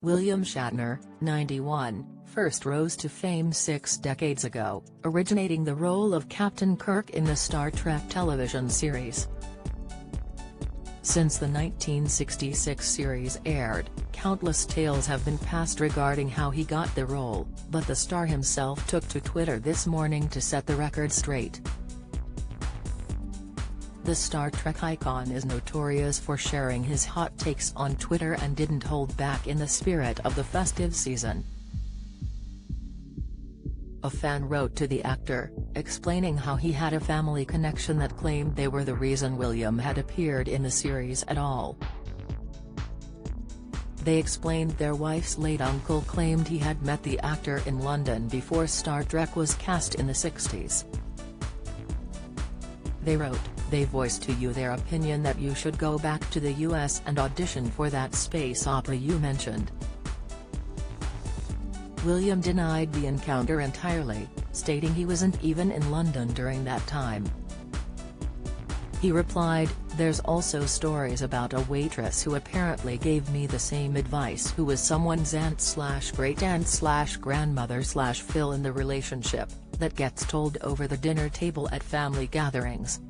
William Shatner, 91, first rose to fame 6 decades ago, originating the role of Captain Kirk in the Star Trek television series. Since the 1966 series aired, countless tales have been passed regarding how he got the role, but the star himself took to Twitter this morning to set the record straight. The Star Trek icon is notorious for sharing his hot takes on Twitter and didn't hold back in the spirit of the festive season. A fan wrote to the actor, explaining how he had a family connection that claimed they were the reason William had appeared in the series at all. They explained their wife's late uncle claimed he had met the actor in London before Star Trek was cast in the 60s. They wrote, "They voiced to you their opinion that you should go back to the US and audition for that space opera you mentioned." William denied the encounter entirely, stating he wasn't even in London during that time. He replied, "There's also stories about a waitress who apparently gave me the same advice who was someone's aunt/great-aunt/grandmother/fill in the relationship, that gets told over the dinner table at family gatherings.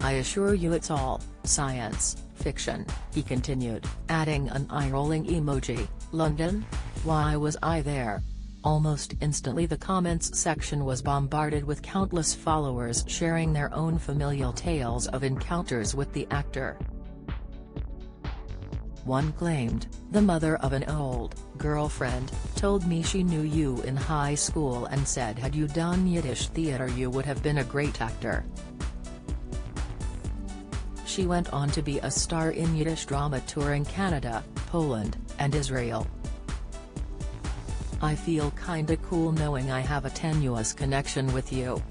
I assure you it's all science fiction," he continued, adding an eye-rolling emoji. "London? Why was I there?" Almost instantly the comments section was bombarded with countless followers sharing their own familial tales of encounters with the actor. One claimed, "The mother of an old girlfriend told me she knew you in high school and said had you done Yiddish theater you would have been a great actor. She went on to be a star in Yiddish drama touring Canada, Poland, and Israel. I feel kinda cool knowing I have a tenuous connection with you."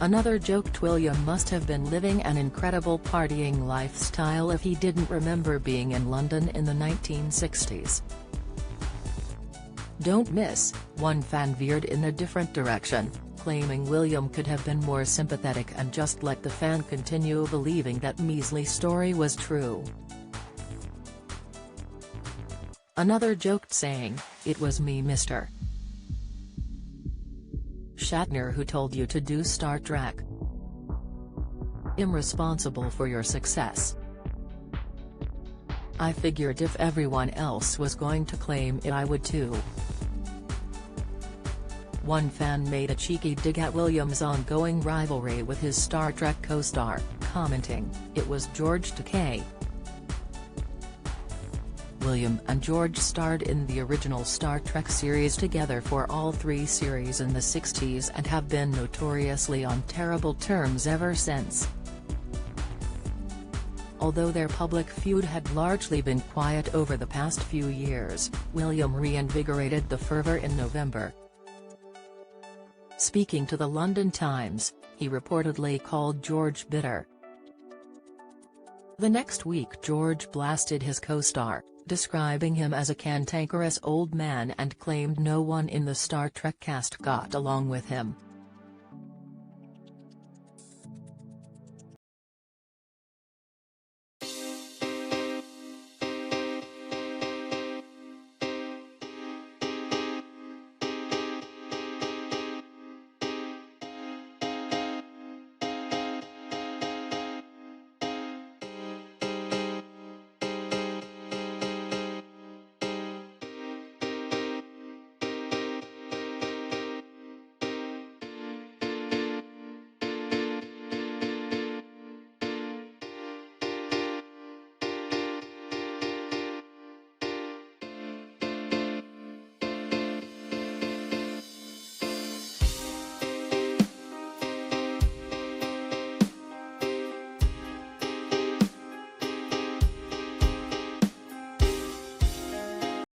Another joked William must have been living an incredible partying lifestyle if he didn't remember being in London in the 1960s. Don't miss, one fan veered in a different direction, claiming William could have been more sympathetic and just let the fan continue believing that measly story was true. Another joked saying, "It was me Mr. Shatner who told you to do Star Trek. I'm responsible for your success. I figured if everyone else was going to claim it I would too." One fan made a cheeky dig at William's ongoing rivalry with his Star Trek co-star, commenting, "It was George Takei." William and George starred in the original Star Trek series together for all 3 series in the 60s and have been notoriously on terrible terms ever since. Although their public feud had largely been quiet over the past few years, William reinvigorated the fervor in November. Speaking to the London Times, he reportedly called George bitter. The next week George blasted his co-star, describing him as a cantankerous old man and claimed no one in the Star Trek cast got along with him.